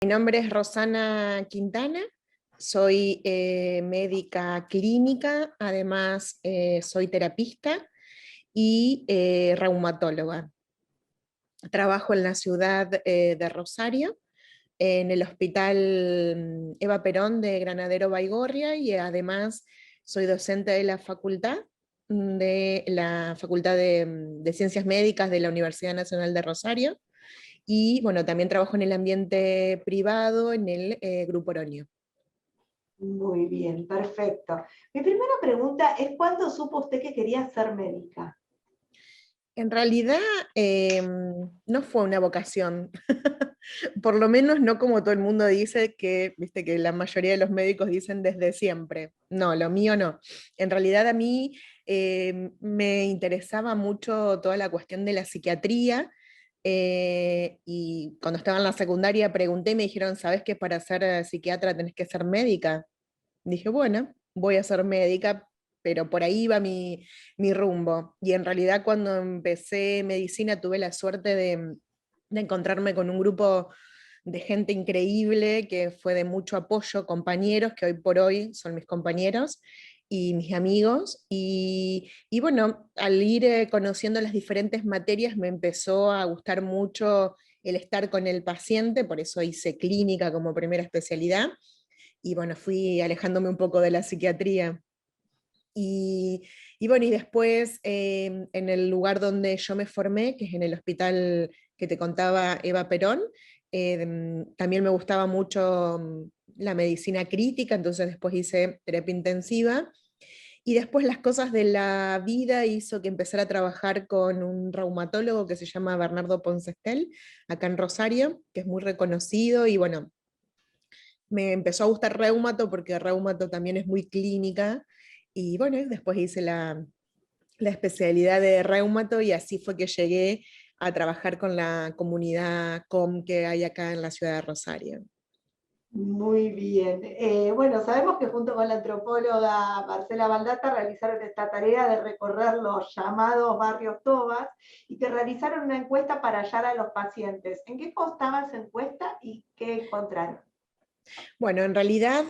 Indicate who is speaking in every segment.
Speaker 1: Mi nombre es Rosana Quintana, soy médica clínica, además soy terapista y reumatóloga. Trabajo en la ciudad de Rosario, en el Hospital Eva Perón de Granadero Baigorria, y además soy docente de la Facultad de Ciencias Médicas de la Universidad Nacional de Rosario. Y bueno, también trabajo en el ambiente privado, en el Grupo Oroño.
Speaker 2: Muy bien, perfecto. Mi primera pregunta es, ¿cuándo supo usted que quería ser médica?
Speaker 1: En realidad no fue una vocación, por lo menos no como todo el mundo dice, que viste que la mayoría de los médicos dicen desde siempre. No, lo mío no. En realidad a mí me interesaba mucho toda la cuestión de la psiquiatría, y cuando estaba en la secundaria pregunté y me dijeron, ¿sabes que para ser psiquiatra tenés que ser médica? Dije, bueno, voy a ser médica, pero por ahí iba mi rumbo. Y en realidad cuando empecé medicina tuve la suerte de encontrarme con un grupo de gente increíble que fue de mucho apoyo, compañeros que hoy por hoy son mis compañeros y mis amigos. Y bueno, al ir conociendo las diferentes materias me empezó a gustar mucho el estar con el paciente, por eso hice clínica como primera especialidad y bueno, fui alejándome un poco de la psiquiatría. Y, y bueno, y después en el lugar donde yo me formé, que es en el hospital que te contaba Eva Perón, también me gustaba mucho la medicina crítica, entonces después hice terapia intensiva. Y después las cosas de la vida hizo que empezara a trabajar con un reumatólogo que se llama Bernardo Poncestel, acá en Rosario, que es muy reconocido y bueno, me empezó a gustar reumato porque reumato también es muy clínica y bueno, después hice la especialidad de reumato y así fue que llegué a trabajar con la comunidad COM que hay acá en la ciudad de Rosario.
Speaker 2: Muy bien. Bueno, sabemos que junto con la antropóloga Marcela Baldata realizaron esta tarea de recorrer los llamados barrios Tobas y que realizaron una encuesta para hallar a los pacientes. ¿En qué constaba esa encuesta y qué encontraron?
Speaker 1: Bueno, en realidad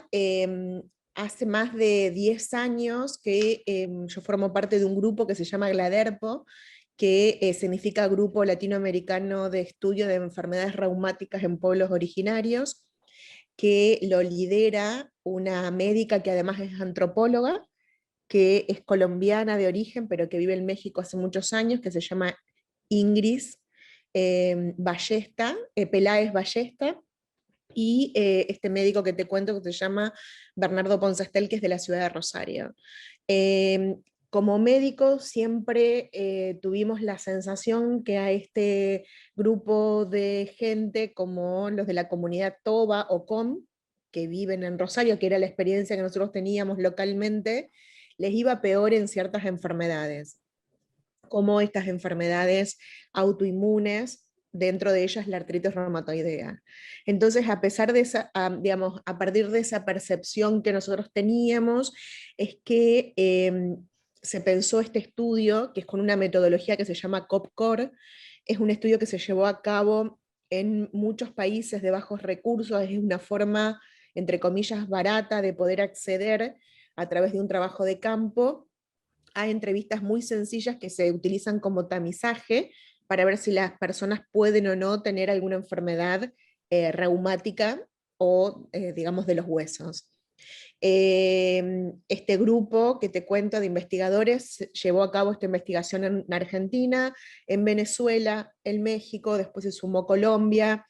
Speaker 1: hace más de 10 años que yo formo parte de un grupo que se llama GLADERPO, que significa Grupo Latinoamericano de Estudio de Enfermedades Reumáticas en Pueblos Originarios, que lo lidera una médica que además es antropóloga, que es colombiana de origen, pero que vive en México hace muchos años, que se llama Ingrid Ballesta, Peláez Ballesta, y este médico que te cuento que se llama Bernardo Poncestel, que es de la ciudad de Rosario. Eh, Como médico siempre tuvimos la sensación que a este grupo de gente como los de la comunidad Toba o COM, que viven en Rosario, que era la experiencia que nosotros teníamos localmente, les iba peor en ciertas enfermedades, como estas enfermedades autoinmunes, dentro de ellas la artritis reumatoidea. Entonces, a pesar de esa, digamos, a partir de esa percepción que nosotros teníamos, es que se pensó este estudio, que es con una metodología que se llama COPCOR, es un estudio que se llevó a cabo en muchos países de bajos recursos, es una forma, entre comillas, barata de poder acceder a través de un trabajo de campo a entrevistas muy sencillas que se utilizan como tamizaje para ver si las personas pueden o no tener alguna enfermedad reumática o, digamos, de los huesos. Este grupo que te cuento de investigadores llevó a cabo esta investigación en Argentina, en Venezuela, en México, después se sumó Colombia,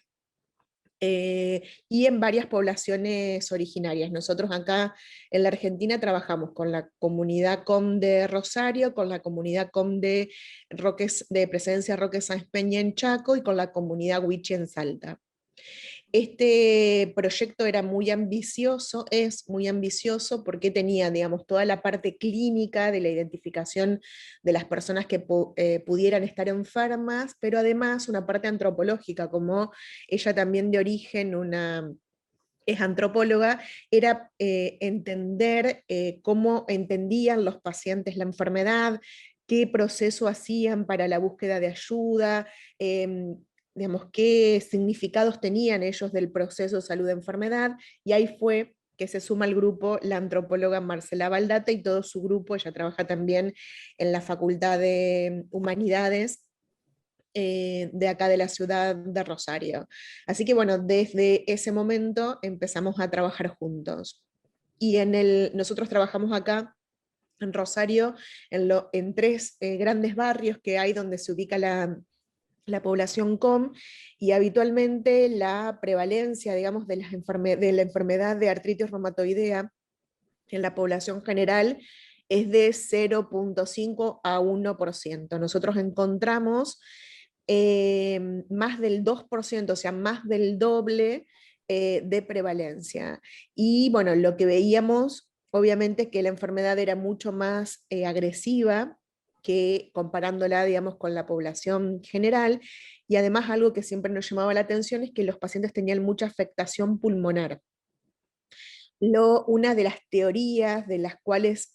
Speaker 1: y en varias poblaciones originarias. Nosotros acá en la Argentina trabajamos con la comunidad COM de Rosario, con la comunidad COM de, Roques, de Presencia Roque Sáenz Peña en Chaco y con la comunidad Huichi en Salta. Este proyecto era muy ambicioso, es muy ambicioso porque tenía, digamos, toda la parte clínica de la identificación de las personas que pudieran estar enfermas, pero además una parte antropológica, como ella también de origen, es antropóloga, era entender cómo entendían los pacientes la enfermedad, qué proceso hacían para la búsqueda de ayuda, digamos, qué significados tenían ellos del proceso salud-enfermedad, y ahí fue que se suma al grupo la antropóloga Marcela Baldata y todo su grupo. Ella trabaja también en la Facultad de Humanidades de acá de la ciudad de Rosario. Así que bueno, desde ese momento empezamos a trabajar juntos. Y nosotros trabajamos acá en Rosario en tres grandes barrios que hay donde se ubica la población COM, y habitualmente la prevalencia, digamos, de la enfermedad de artritis reumatoidea en la población general es de 0,5 a 1%. Nosotros encontramos más del 2%, o sea, más del doble de prevalencia. Y bueno, lo que veíamos, obviamente, es que la enfermedad era mucho más agresiva que comparándola, digamos, con la población general, y además algo que siempre nos llamaba la atención es que los pacientes tenían mucha afectación pulmonar. Una de las teorías de las cuales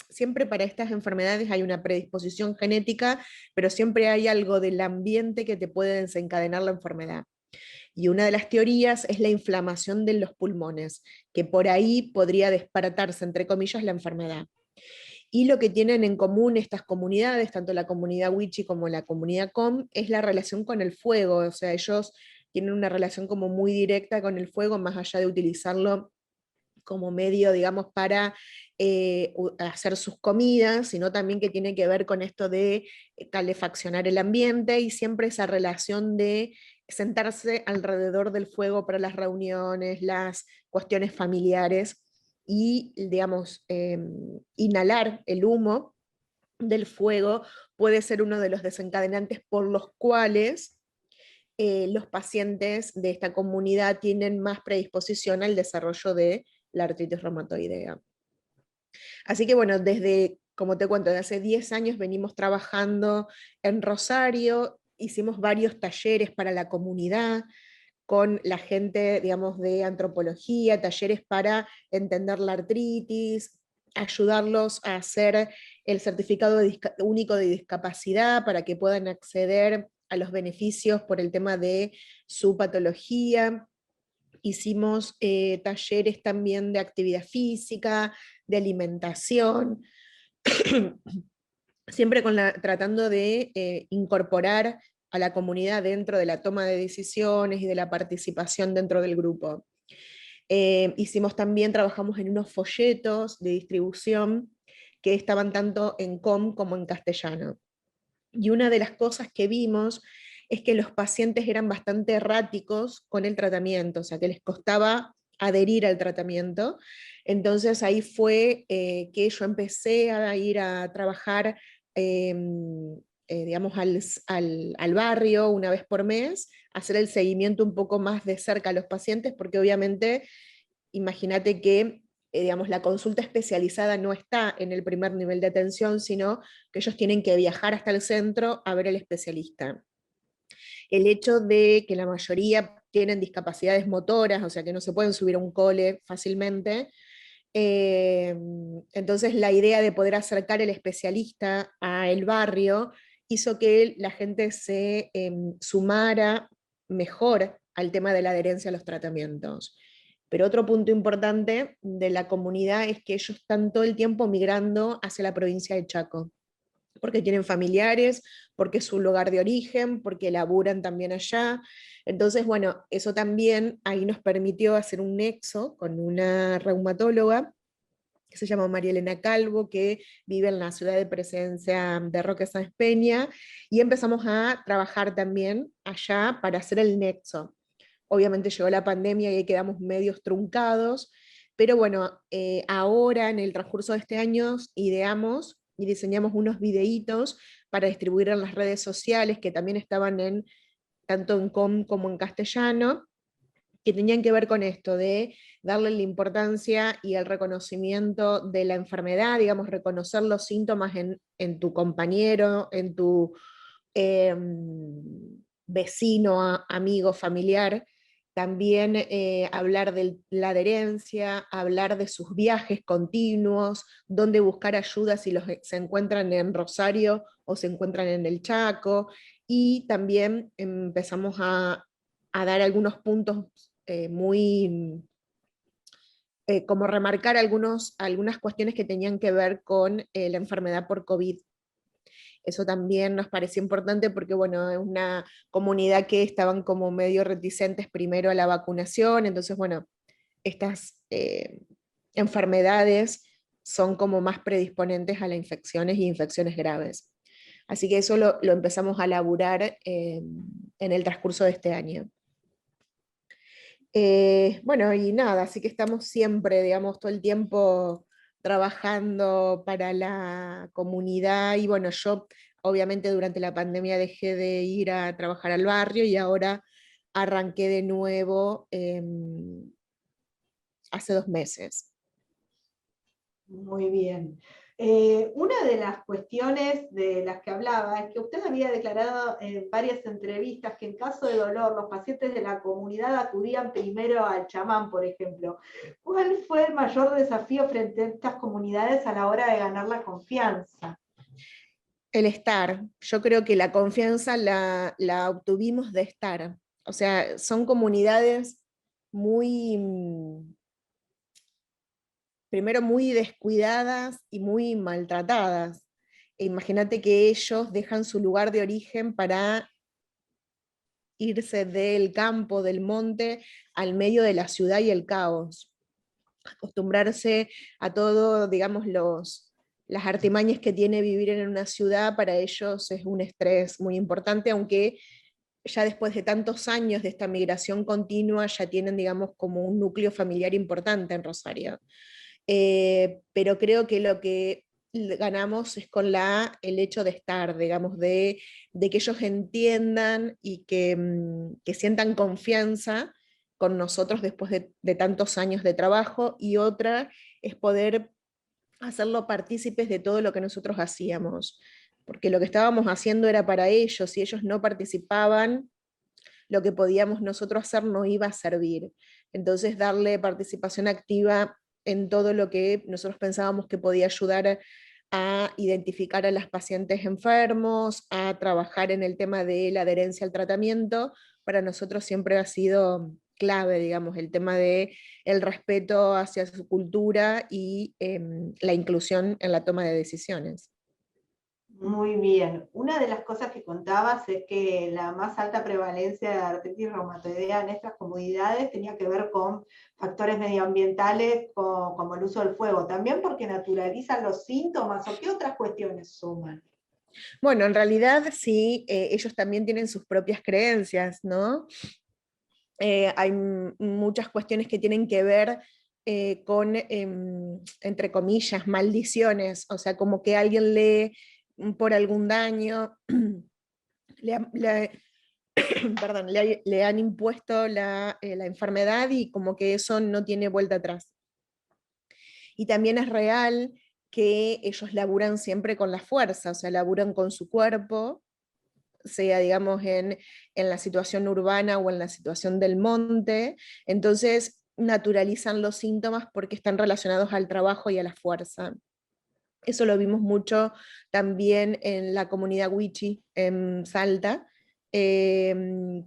Speaker 1: siempre para estas enfermedades hay una predisposición genética, pero siempre hay algo del ambiente que te puede desencadenar la enfermedad. Y una de las teorías es la inflamación de los pulmones, que por ahí podría despertarse, entre comillas, la enfermedad. Y lo que tienen en común estas comunidades, tanto la comunidad Wichi como la comunidad Com, es la relación con el fuego. O sea, ellos tienen una relación como muy directa con el fuego, más allá de utilizarlo como medio, digamos, para hacer sus comidas, sino también que tiene que ver con esto de calefaccionar el ambiente, y siempre esa relación de sentarse alrededor del fuego para las reuniones, las cuestiones familiares, y, digamos, inhalar el humo del fuego puede ser uno de los desencadenantes por los cuales los pacientes de esta comunidad tienen más predisposición al desarrollo de la artritis reumatoidea. Así que bueno, como te cuento, desde hace 10 años venimos trabajando en Rosario, hicimos varios talleres para la comunidad con la gente, digamos, de antropología, talleres para entender la artritis, ayudarlos a hacer el certificado único de discapacidad para que puedan acceder a los beneficios por el tema de su patología. Hicimos talleres también de actividad física, de alimentación, siempre tratando de incorporar a la comunidad dentro de la toma de decisiones y de la participación dentro del grupo. Trabajamos en unos folletos de distribución que estaban tanto en com como en castellano. Y una de las cosas que vimos es que los pacientes eran bastante erráticos con el tratamiento, o sea, que les costaba adherir al tratamiento. Entonces ahí fue que yo empecé a ir a trabajar, eh, digamos, al barrio una vez por mes, hacer el seguimiento un poco más de cerca a los pacientes, porque obviamente, imagínate que digamos, la consulta especializada no está en el primer nivel de atención, sino que ellos tienen que viajar hasta el centro a ver al especialista. El hecho de que la mayoría tienen discapacidades motoras, o sea que no se pueden subir a un cole fácilmente, eh, entonces la idea de poder acercar el especialista al barrio hizo que la gente se sumara mejor al tema de la adherencia a los tratamientos. Pero otro punto importante de la comunidad es que ellos están todo el tiempo migrando hacia la provincia de Chaco, porque tienen familiares, porque es su lugar de origen, porque laburan también allá. Entonces, bueno, eso también ahí nos permitió hacer un nexo con una reumatóloga que se llama María Elena Calvo, que vive en la ciudad de Presencia de Roque Sáenz Peña, y empezamos a trabajar también allá para hacer el nexo. Obviamente llegó la pandemia y ahí quedamos medios truncados, pero bueno, ahora en el transcurso de este año ideamos y diseñamos unos videitos para distribuir en las redes sociales que también estaban tanto en com como en castellano, que tenían que ver con esto de darle la importancia y el reconocimiento de la enfermedad, digamos, reconocer los síntomas en tu compañero, en tu eh, vecino, amigo, familiar. También hablar de la adherencia, hablar de sus viajes continuos, dónde buscar ayuda si se encuentran en Rosario o se encuentran en el Chaco, y también empezamos a dar algunos puntos muy, como remarcar algunas cuestiones que tenían que ver con la enfermedad por COVID. Eso también nos pareció importante porque, bueno, es una comunidad que estaban como medio reticentes primero a la vacunación, entonces, bueno, estas enfermedades son como más predisponentes a las infecciones y infecciones graves. Así que eso lo empezamos a laburar en el transcurso de este año. Bueno, y nada, así que estamos siempre, digamos, todo el tiempo trabajando para la comunidad y bueno, yo obviamente durante la pandemia dejé de ir a trabajar al barrio y ahora arranqué de nuevo hace 2 meses.
Speaker 2: Muy bien. Una de las cuestiones de las que hablaba es que usted había declarado en varias entrevistas que en caso de dolor los pacientes de la comunidad acudían primero al chamán, por ejemplo. ¿Cuál fue el mayor desafío frente a estas comunidades a la hora de ganar la confianza?
Speaker 1: El estar, yo creo que la confianza la obtuvimos de estar. O sea, son comunidades muy, primero muy descuidadas y muy maltratadas. E imagínate que ellos dejan su lugar de origen para irse del campo, del monte, al medio de la ciudad y el caos. Acostumbrarse a todo, digamos, las artimañas que tiene vivir en una ciudad, para ellos es un estrés muy importante, aunque ya después de tantos años de esta migración continua, ya tienen, digamos, como un núcleo familiar importante en Rosario. Pero creo que lo que ganamos es con el hecho de estar, digamos, de que ellos entiendan y que sientan confianza con nosotros después de tantos años de trabajo, y otra es poder hacerlo partícipes de todo lo que nosotros hacíamos, porque lo que estábamos haciendo era para ellos, y ellos no participaban, lo que podíamos nosotros hacer no iba a servir. Entonces, darle participación activa en todo lo que nosotros pensábamos que podía ayudar a identificar a los pacientes enfermos, a trabajar en el tema de la adherencia al tratamiento, para nosotros siempre ha sido clave, digamos, el tema de el respeto hacia su cultura y la inclusión en la toma de decisiones.
Speaker 2: Muy bien. Una de las cosas que contabas es que la más alta prevalencia de artritis reumatoidea en estas comunidades tenía que ver con factores medioambientales como el uso del fuego. ¿También porque naturalizan los síntomas o qué otras cuestiones suman?
Speaker 1: Bueno, en realidad sí, ellos también tienen sus propias creencias, ¿no? Hay muchas cuestiones que tienen que ver con, entre comillas, maldiciones, o sea, como que alguien lee por algún daño, le, perdón, le han impuesto la enfermedad, y como que eso no tiene vuelta atrás. Y también es real que ellos laburan siempre con la fuerza, o sea, laburan con su cuerpo, sea, digamos, en la situación urbana o en la situación del monte, entonces naturalizan los síntomas porque están relacionados al trabajo y a la fuerza. Eso lo vimos mucho también en la comunidad Wichi en Salta, que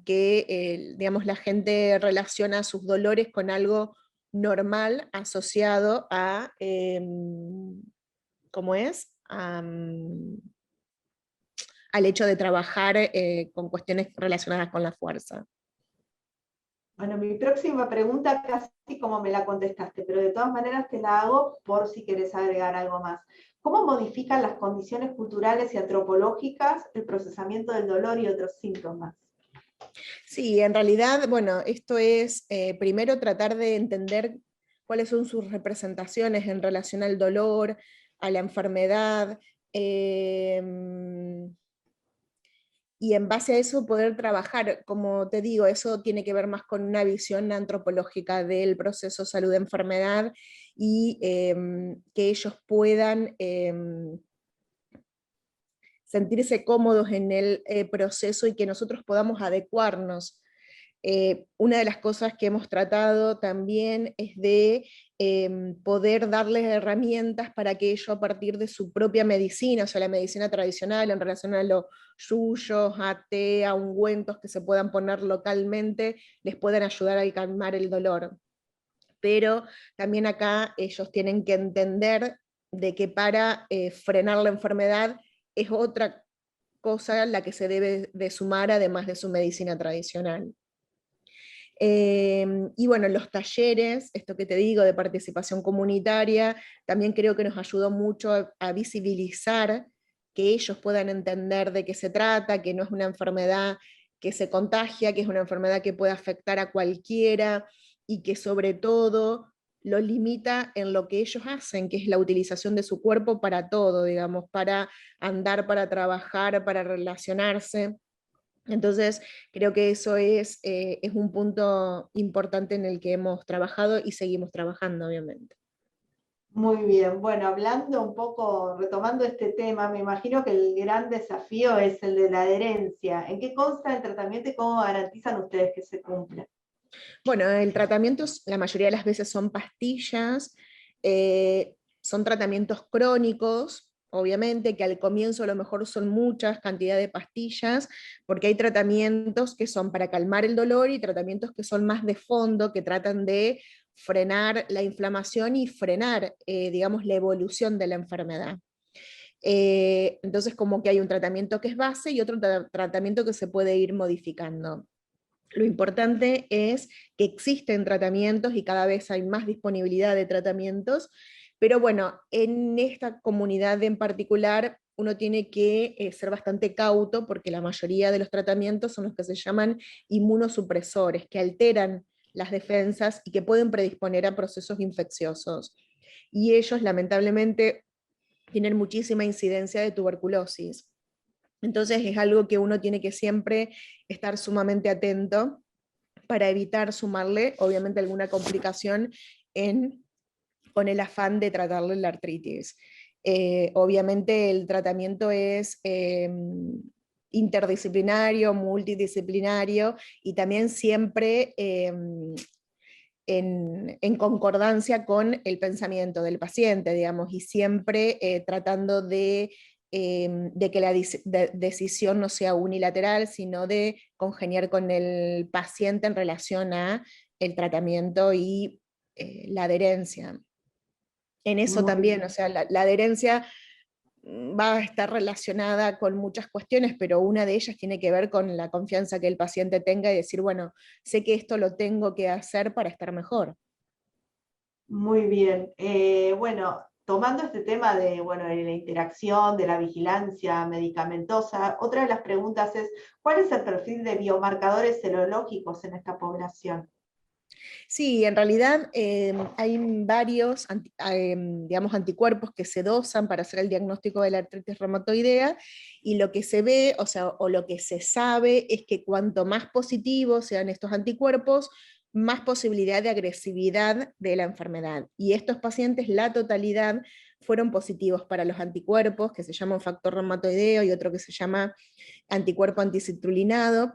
Speaker 1: digamos, la gente relaciona sus dolores con algo normal asociado a, ¿cómo es? Al hecho de trabajar con cuestiones relacionadas con la fuerza.
Speaker 2: Bueno, mi próxima pregunta casi como me la contestaste, pero de todas maneras te la hago por si querés agregar algo más. ¿Cómo modifican las condiciones culturales y antropológicas el procesamiento del dolor y otros síntomas?
Speaker 1: Sí, en realidad, bueno, esto es primero tratar de entender cuáles son sus representaciones en relación al dolor, a la enfermedad, eh, y en base a eso poder trabajar. Como te digo, eso tiene que ver más con una visión antropológica del proceso salud-enfermedad, y que ellos puedan sentirse cómodos en el proceso, y que nosotros podamos adecuarnos. Una de las cosas que hemos tratado también es de poder darles herramientas para que ellos a partir de su propia medicina, o sea, la medicina tradicional en relación a los yuyos, a té, a ungüentos que se puedan poner localmente, les puedan ayudar a calmar el dolor. Pero también acá ellos tienen que entender de que para frenar la enfermedad es otra cosa la que se debe de sumar además de su medicina tradicional. Y bueno, los talleres, esto que te digo de participación comunitaria, también creo que nos ayudó mucho a visibilizar, que ellos puedan entender de qué se trata, que no es una enfermedad que se contagia, que es una enfermedad que puede afectar a cualquiera y que sobre todo lo limita en lo que ellos hacen, que es la utilización de su cuerpo para todo, digamos, para andar, para trabajar, para relacionarse. Entonces, creo que eso es un punto importante en el que hemos trabajado y seguimos trabajando, obviamente.
Speaker 2: Muy bien, bueno, hablando un poco, retomando este tema, me imagino que el gran desafío es el de la adherencia. ¿En qué consta el tratamiento y cómo garantizan ustedes que se cumpla?
Speaker 1: Bueno, el tratamiento la mayoría de las veces son pastillas, son tratamientos crónicos, obviamente, que al comienzo a lo mejor son muchas cantidades de pastillas, porque hay tratamientos que son para calmar el dolor y tratamientos que son más de fondo, que tratan de frenar la inflamación y frenar, digamos, la evolución de la enfermedad. Entonces, como que hay un tratamiento que es base y otro tratamiento que se puede ir modificando. Lo importante es que existen tratamientos y cada vez hay más disponibilidad de tratamientos, pero bueno, en esta comunidad en particular uno tiene que ser bastante cauto porque la mayoría de los tratamientos son los que se llaman inmunosupresores, que alteran las defensas y que pueden predisponer a procesos infecciosos. Y ellos lamentablemente tienen muchísima incidencia de tuberculosis. Entonces es algo que uno tiene que siempre estar sumamente atento para evitar sumarle, obviamente, alguna complicación con el afán de tratarle la artritis. Obviamente el tratamiento es interdisciplinario, multidisciplinario y también siempre en concordancia con el pensamiento del paciente, digamos, y siempre tratando de que la decisión no sea unilateral, sino de congeniar con el paciente en relación a el tratamiento y la adherencia. En eso
Speaker 2: Muy
Speaker 1: también, o
Speaker 2: bien.
Speaker 1: sea, la adherencia va a estar relacionada con muchas cuestiones, pero una de ellas tiene que ver con la confianza que el paciente tenga y decir, bueno, sé que esto lo tengo que hacer para estar mejor.
Speaker 2: Muy bien. Bueno, tomando este tema de, bueno, de la interacción, de la vigilancia medicamentosa, otra de las preguntas es, ¿cuál es el perfil de biomarcadores serológicos en esta población?
Speaker 1: Sí, en realidad hay varios digamos, anticuerpos que se dosan para hacer el diagnóstico de la artritis reumatoidea y lo que se ve, o sea, o lo que se sabe es que cuanto más positivos sean estos anticuerpos, más posibilidad de agresividad de la enfermedad. Y estos pacientes, la totalidad, fueron positivos para los anticuerpos, que se llama un factor reumatoideo y otro que se llama anticuerpo anticitrulinado,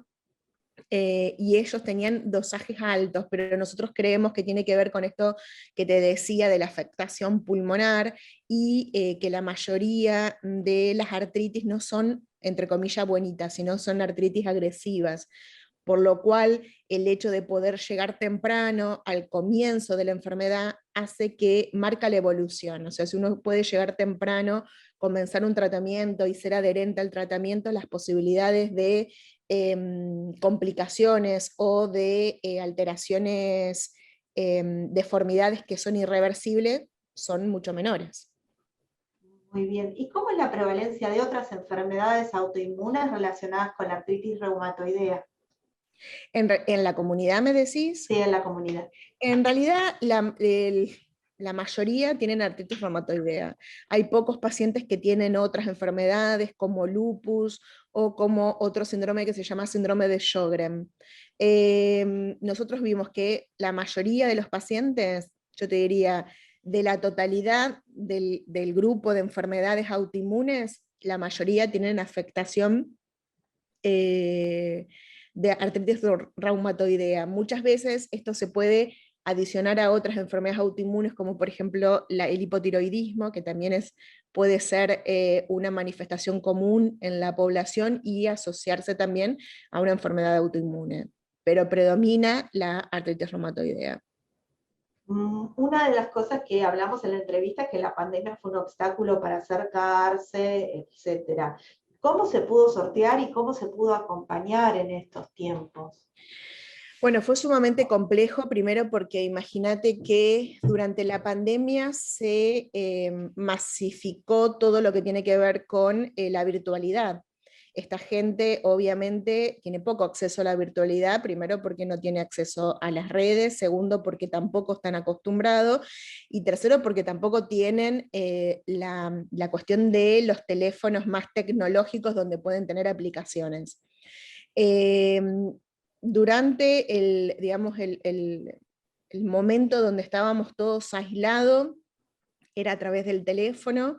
Speaker 1: y ellos tenían dosajes altos, pero nosotros creemos que tiene que ver con esto que te decía de la afectación pulmonar y que la mayoría de las artritis no son, entre comillas, bonitas, sino son artritis agresivas, por lo cual el hecho de poder llegar temprano al comienzo de la enfermedad hace que marca la evolución, o sea, si uno puede llegar temprano, comenzar un tratamiento y ser adherente al tratamiento, las posibilidades de complicaciones o de alteraciones, deformidades que son irreversibles, son mucho menores.
Speaker 2: Muy bien. ¿Y cómo es la prevalencia de otras enfermedades autoinmunes relacionadas con la artritis reumatoidea?
Speaker 1: En la comunidad, me decís,
Speaker 2: Sí, en la comunidad.
Speaker 1: en realidad la mayoría tienen artritis reumatoidea. Hay pocos pacientes que tienen otras enfermedades como lupus o como otro síndrome que se llama síndrome de Sjögren. Nosotros vimos que la mayoría de los pacientes, yo te diría, de la totalidad del grupo de enfermedades autoinmunes, la mayoría tienen afectación de artritis reumatoidea. Muchas veces esto se puede adicionar a otras enfermedades autoinmunes, como por ejemplo el hipotiroidismo, que también puede ser una manifestación común en la población y asociarse también a una enfermedad autoinmune, pero predomina la artritis reumatoidea.
Speaker 2: Una de las cosas que hablamos en la entrevista es que la pandemia fue un obstáculo para acercarse, etcétera. ¿Cómo se pudo sortear y cómo se pudo acompañar en estos tiempos?
Speaker 1: Bueno, fue sumamente complejo, primero porque imagínate que durante la pandemia se masificó todo lo que tiene que ver con la virtualidad. Esta gente obviamente tiene poco acceso a la virtualidad, primero porque no tiene acceso a las redes, segundo porque tampoco están acostumbrados, y tercero porque tampoco tienen la cuestión de los teléfonos más tecnológicos donde pueden tener aplicaciones. Eh, Durante digamos, el momento donde estábamos todos aislados, era a través del teléfono.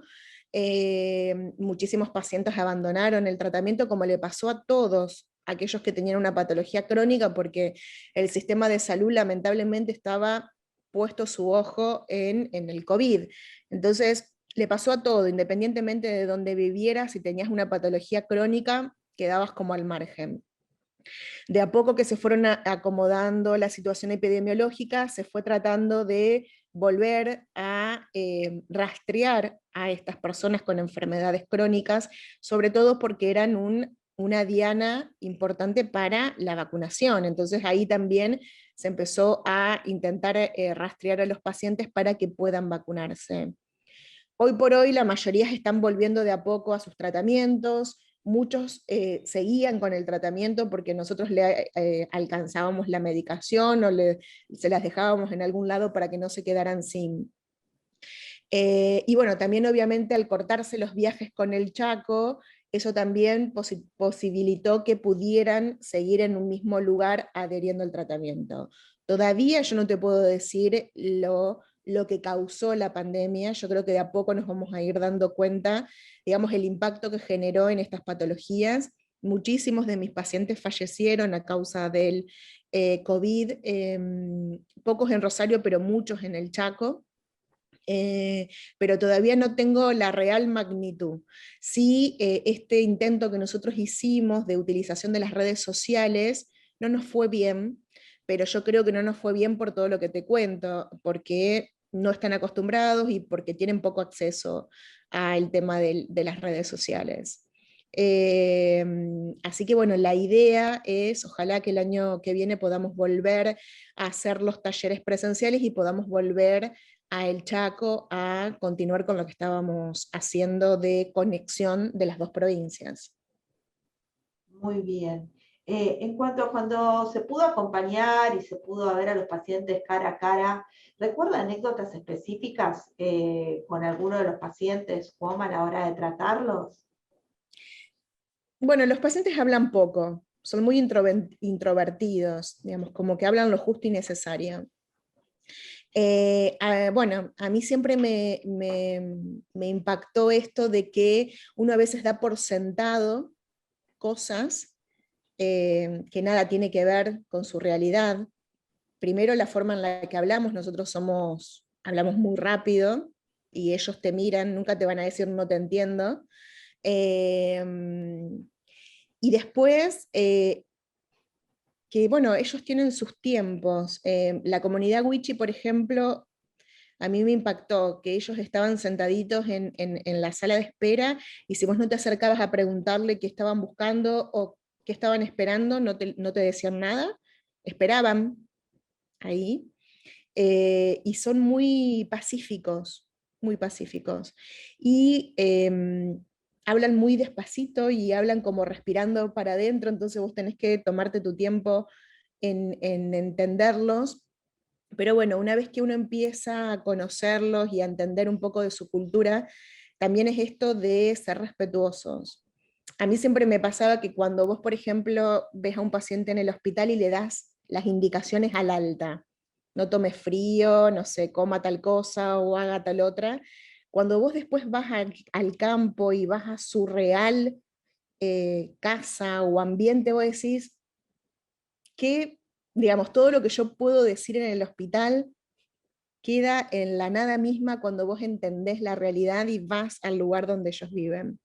Speaker 1: Muchísimos pacientes abandonaron el tratamiento, como le pasó a todos aquellos que tenían una patología crónica, porque el sistema de salud lamentablemente estaba puesto su ojo en el COVID. Entonces, le pasó a todo, independientemente de dónde vivieras, si tenías una patología crónica, quedabas como al margen. De a poco que se fueron acomodando la situación epidemiológica, se fue tratando de volver a rastrear a estas personas con enfermedades crónicas, sobre todo porque eran una diana importante para la vacunación. Entonces ahí también se empezó a intentar rastrear a los pacientes para que puedan vacunarse. Hoy por hoy la mayoría están volviendo de a poco a sus tratamientos, muchos seguían con el tratamiento porque nosotros le alcanzábamos la medicación o se las dejábamos en algún lado para que no se quedaran sin. Y bueno, también obviamente al cortarse los viajes con el Chaco, eso también posibilitó que pudieran seguir en un mismo lugar adheriendo al tratamiento. Todavía yo no te puedo decir lo que causó la pandemia, yo creo que de a poco nos vamos a ir dando cuenta, digamos, el impacto que generó en estas patologías. Muchísimos de mis pacientes fallecieron a causa del COVID, pocos en Rosario, pero muchos en el Chaco. Pero todavía no tengo la real magnitud. Sí, este intento que nosotros hicimos de utilización de las redes sociales no nos fue bien, pero yo creo que no nos fue bien por todo lo que te cuento, porque no están acostumbrados y porque tienen poco acceso al tema de las redes sociales. Eh, Así que bueno, la idea es, ojalá que el año que viene podamos volver a hacer los talleres presenciales y podamos volver a El Chaco a continuar con lo que estábamos haciendo de conexión de las dos provincias.
Speaker 2: Muy bien. En cuanto a cuando se pudo acompañar y se pudo ver a los pacientes cara a cara, ¿recuerda anécdotas específicas con alguno de los pacientes o a la hora de tratarlos?
Speaker 1: Bueno, los pacientes hablan poco, son muy introvertidos, digamos, como que hablan lo justo y necesario. Bueno, a mí siempre me impactó esto de que uno a veces da por sentado cosas que nada tiene que ver con su realidad. Primero, la forma en la que hablamos, nosotros hablamos muy rápido y ellos te miran, nunca te van a decir no te entiendo. Eh, y después, que bueno, ellos tienen sus tiempos. La comunidad Wichi, por ejemplo, a mí me impactó que ellos estaban sentaditos en la sala de espera y si vos no te acercabas a preguntarle qué estaban buscando o qué estaban esperando, no te decían nada, esperaban ahí. Y son muy pacíficos, muy pacíficos. Y hablan muy despacito y hablan como respirando para adentro, entonces vos tenés que tomarte tu tiempo en entenderlos. Pero bueno, una vez que uno empieza a conocerlos y a entender un poco de su cultura, también es esto de ser respetuosos. A mí siempre me pasaba que cuando vos, por ejemplo, ves a un paciente en el hospital y le das las indicaciones al alta, no tome frío, no sé, coma tal cosa o haga tal otra, cuando vos después vas al campo y vas a su real casa o ambiente, vos decís, qué digamos, todo lo que yo puedo decir en el hospital queda en la nada misma cuando vos entendés la realidad y vas al lugar donde ellos viven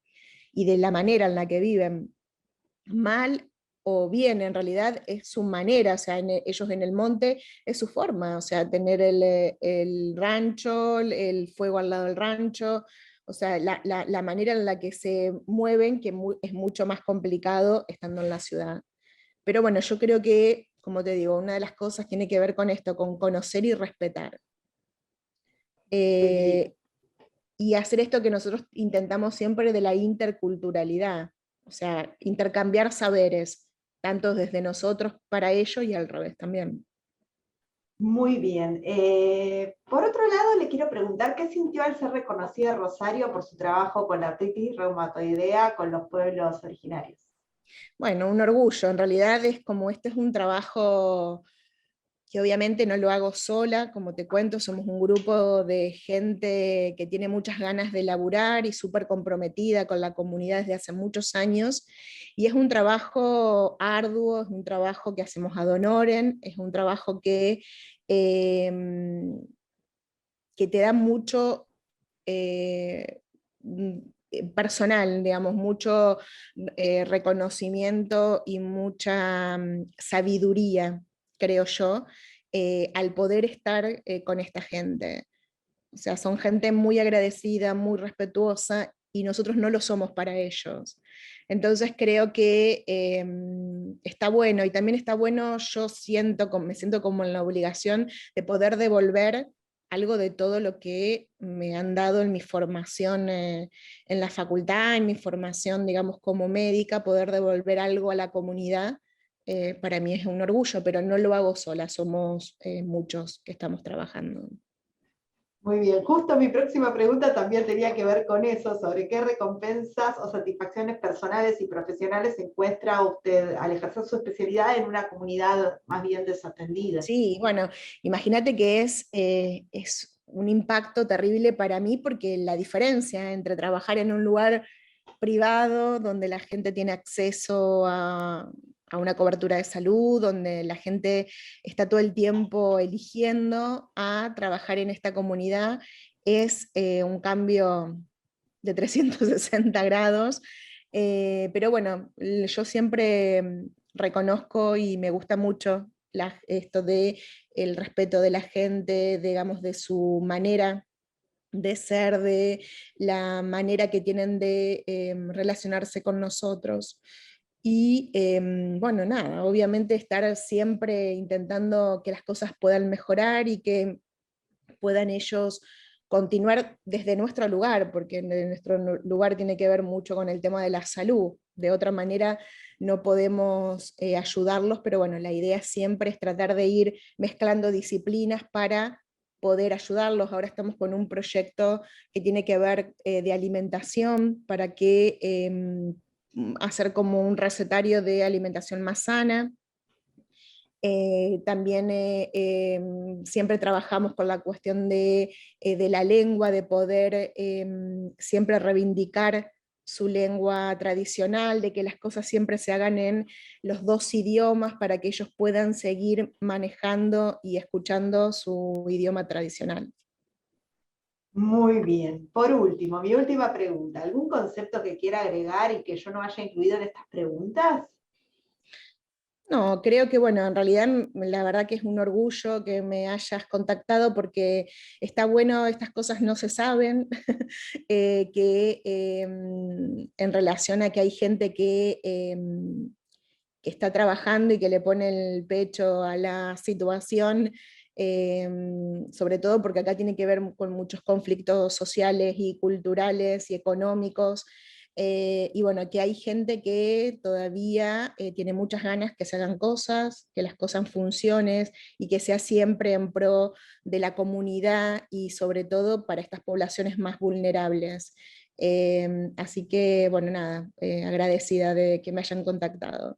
Speaker 1: y de la manera en la que viven, mal o bien, en realidad es su manera, o sea, ellos en el monte es su forma, o sea, tener el rancho, el fuego al lado del rancho, o sea, la manera en la que se mueven, que es mucho más complicado estando en la ciudad. Pero bueno, yo creo que, como te digo, una de las cosas tiene que ver con esto, con conocer y respetar.
Speaker 2: Muy bien.
Speaker 1: Eh, y hacer esto que nosotros intentamos siempre de la interculturalidad, o sea, intercambiar saberes, tanto desde nosotros para ellos y al revés también.
Speaker 2: Muy bien. Por otro lado, le quiero preguntar qué sintió al ser reconocida Rosario por su trabajo con la artritis reumatoidea con los pueblos originarios.
Speaker 1: Bueno, un orgullo, en realidad es como este es un trabajo que obviamente no lo hago sola, como te cuento, somos un grupo de gente que tiene muchas ganas de laburar y súper comprometida con la comunidad desde hace muchos años, y es un trabajo arduo, es un trabajo que hacemos ad honorem, es un trabajo eh, que te da mucho personal, digamos, mucho reconocimiento y mucha sabiduría, creo yo, al poder estar con esta gente. O sea, son gente muy agradecida, muy respetuosa, y nosotros no lo somos para ellos. Entonces creo que está bueno, y también está bueno, yo siento, me siento como en la obligación de poder devolver algo de todo lo que me han dado en mi formación en la facultad, en mi formación, digamos, como médica, poder devolver algo a la comunidad. Para mí es un orgullo, pero no lo hago sola, somos muchos que estamos trabajando.
Speaker 2: Muy bien, justo mi próxima pregunta también tenía que ver con eso, sobre qué recompensas o satisfacciones personales y profesionales encuentra usted al ejercer su especialidad en una comunidad más bien desatendida.
Speaker 1: Sí, bueno, imagínate que es un impacto terrible para mí porque la diferencia entre trabajar en un lugar privado donde la gente tiene acceso a una cobertura de salud, donde la gente está todo el tiempo eligiendo a trabajar en esta comunidad, es un cambio de 360 grados. Pero bueno, yo siempre reconozco y me gusta mucho esto de el respeto de la gente, digamos, de su manera de ser, de la manera que tienen de relacionarse con nosotros. Y bueno, nada, obviamente estar siempre intentando que las cosas puedan mejorar y que puedan ellos continuar desde nuestro lugar, porque nuestro lugar tiene que ver mucho con el tema de la salud. De otra manera no podemos ayudarlos, pero bueno, la idea siempre es tratar de ir mezclando disciplinas para poder ayudarlos. Ahora estamos con un proyecto que tiene que ver de alimentación para que hacer como un recetario de alimentación más sana. También siempre trabajamos con la cuestión de la lengua, de poder siempre reivindicar su lengua tradicional, de que las cosas siempre se hagan en los dos idiomas para que ellos puedan seguir manejando y escuchando su idioma tradicional.
Speaker 2: Muy bien. Por último, mi última pregunta. ¿Algún concepto que quiera agregar y que yo no haya incluido en estas preguntas?
Speaker 1: No, creo que bueno, en realidad la verdad que es un orgullo que me hayas contactado porque está bueno, estas cosas no se saben, que en relación a que hay gente que está trabajando y que le pone el pecho a la situación, sobre todo porque acá tiene que ver con muchos conflictos sociales y culturales y económicos. Y bueno, que hay gente que todavía tiene muchas ganas que se hagan cosas, que las cosas funcionen y que sea siempre en pro de la comunidad y sobre todo para estas poblaciones más vulnerables. Así que, bueno, nada, agradecida de que me hayan contactado.